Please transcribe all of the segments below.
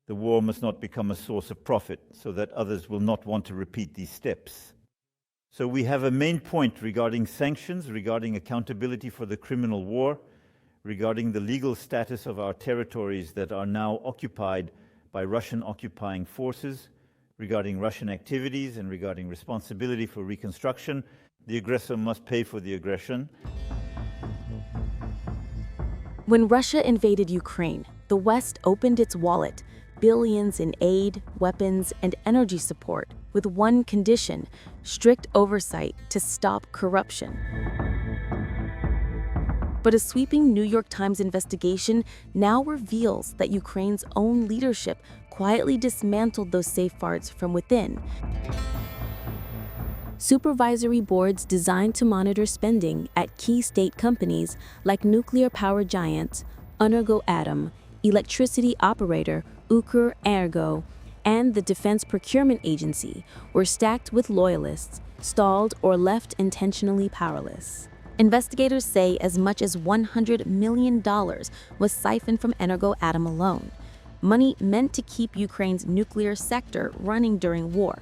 The war must not become a source of profit so that others will not want to repeat these steps. So we have a main point regarding sanctions, regarding accountability for the criminal war, regarding the legal status of our territories that are now occupied by Russian occupying forces, regarding Russian activities and regarding responsibility for reconstruction. The aggressor must pay for the aggression. When Russia invaded Ukraine, the West opened its wallet, billions in aid, weapons, and energy support, with one condition: strict oversight to stop corruption. But a sweeping New York Times investigation now reveals that Ukraine's own leadership quietly dismantled those safeguards from within. Supervisory boards designed to monitor spending at key state companies like nuclear power giant Energoatom, electricity operator Ukrenergo, and the Defense Procurement Agency were stacked with loyalists, stalled, or left intentionally powerless. Investigators say as much as $100 million was siphoned from Energoatom alone, money meant to keep Ukraine's nuclear sector running during war.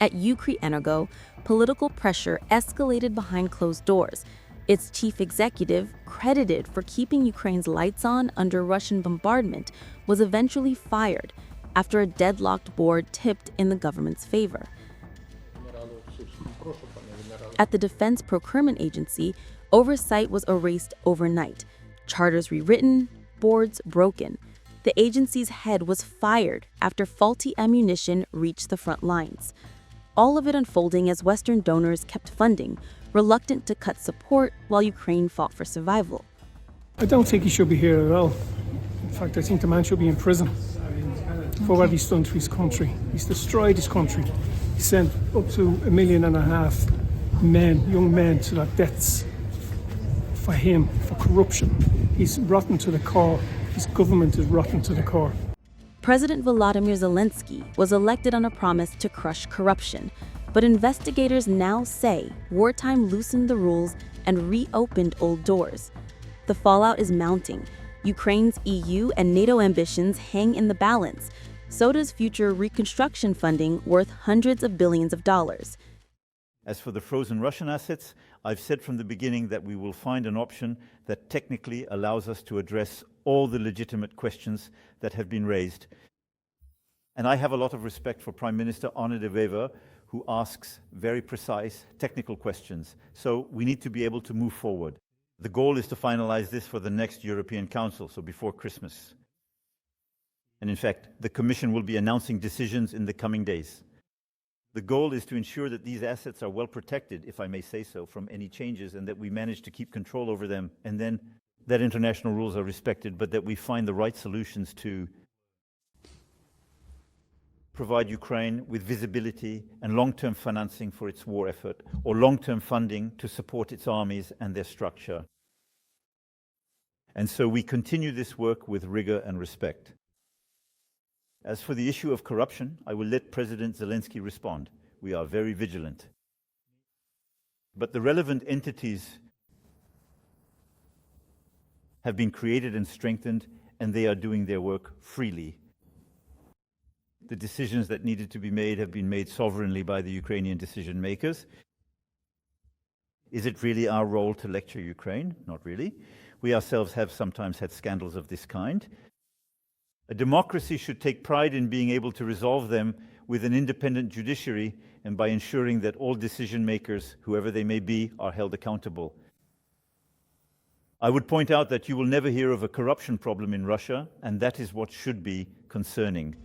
At Ukrenergo, political pressure escalated behind closed doors. Its chief executive, credited for keeping Ukraine's lights on under Russian bombardment, was eventually fired after a deadlocked board tipped in the government's favor. At the Defense Procurement Agency, oversight was erased overnight. Charters rewritten, boards broken. The agency's head was fired after faulty ammunition reached the front lines. All of it unfolding as Western donors kept funding, reluctant to cut support while Ukraine fought for survival. I don't think he should be here at all. In fact, I think the man should be in prison for what he's done to his country. He's destroyed his country. He sent up to 1.5 million men, young men, to their deaths for him, for corruption. He's rotten to the core. His government is rotten to the core. President Volodymyr Zelensky was elected on a promise to crush corruption, but investigators now say wartime loosened the rules and reopened old doors. The fallout is mounting. Ukraine's EU and NATO ambitions hang in the balance. So does future reconstruction funding worth hundreds of billions of dollars. As for the frozen Russian assets, I've said from the beginning that we will find an option that technically allows us to address all the legitimate questions that have been raised. And I have a lot of respect for Prime Minister Arne de Wever, who asks very precise technical questions. So we need to be able to move forward. The goal is to finalize this for the next European Council, so before Christmas. And in fact, the Commission will be announcing decisions in the coming days. The goal is to ensure that these assets are well protected, if I may say so, from any changes, and that we manage to keep control over them, and then that international rules are respected, but that we find the right solutions to provide Ukraine with visibility and long-term financing for its war effort, or long-term funding to support its armies and their structure. And so we continue this work with rigor and respect. As for the issue of corruption, I will let President Zelensky respond. We are very vigilant. But the relevant entities have been created and strengthened, and they are doing their work freely. The decisions that needed to be made have been made sovereignly by the Ukrainian decision makers. Is it really our role to lecture Ukraine? Not really. We ourselves have sometimes had scandals of this kind. A democracy should take pride in being able to resolve them with an independent judiciary and by ensuring that all decision makers, whoever they may be, are held accountable. I would point out that you will never hear of a corruption problem in Russia, and that is what should be concerning.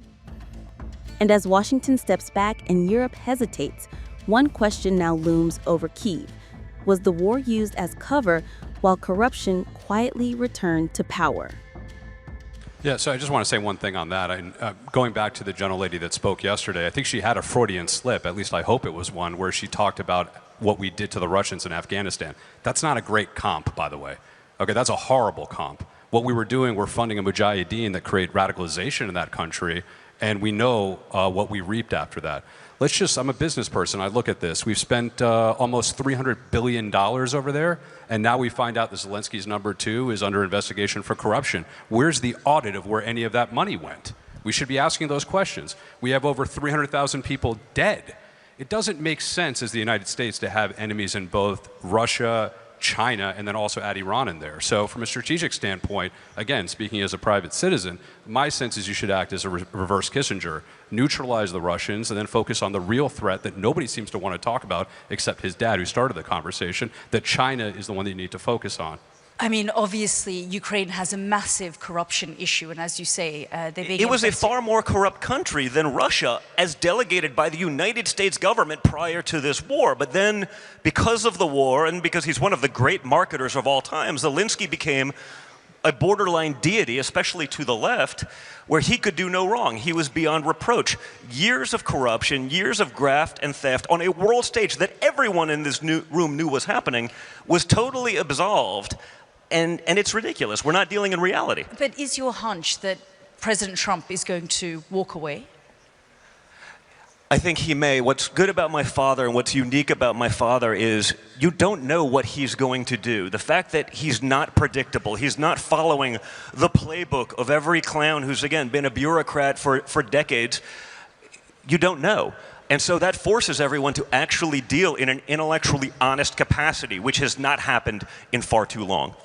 And as Washington steps back and Europe hesitates, one question now looms over Kyiv. Was the war used as cover while corruption quietly returned to power? Yeah, so I just want to say one thing on that. Going back to the gentlelady that spoke yesterday, I think she had a Freudian slip, at least I hope it was one, where she talked about what we did to the Russians in Afghanistan. That's not a great comp, by the way. Okay, that's a horrible comp. What we were doing, we're funding a mujahideen that create radicalization in that country, and we know what we reaped after that. I'm a business person, I look at this. We've spent almost $300 billion over there, and now we find out that Zelensky's #2 is under investigation for corruption. Where's the audit of where any of that money went? We should be asking those questions. We have over 300,000 people dead. It doesn't make sense as the United States to have enemies in both Russia, China, and then also add Iran in there. So from a strategic standpoint, again, speaking as a private citizen, my sense is you should act as a reverse Kissinger, neutralize the Russians, and then focus on the real threat that nobody seems to want to talk about except his dad, who started the conversation, that China is the one that you need to focus on. I mean, obviously, Ukraine has a massive corruption issue, and as you say, it was a far more corrupt country than Russia, as delegated by the United States government prior to this war. But then, because of the war, and because he's one of the great marketers of all time, Zelensky became a borderline deity, especially to the left, where he could do no wrong. He was beyond reproach. Years of corruption, years of graft and theft on a world stage that everyone in this room knew was happening, was totally absolved. And it's ridiculous. We're not dealing in reality. But is your hunch that President Trump is going to walk away? I think he may. What's good about my father and what's unique about my father is you don't know what he's going to do. The fact that he's not predictable, he's not following the playbook of every clown who's, again, been a bureaucrat for decades, you don't know. And so that forces everyone to actually deal in an intellectually honest capacity, which has not happened in far too long.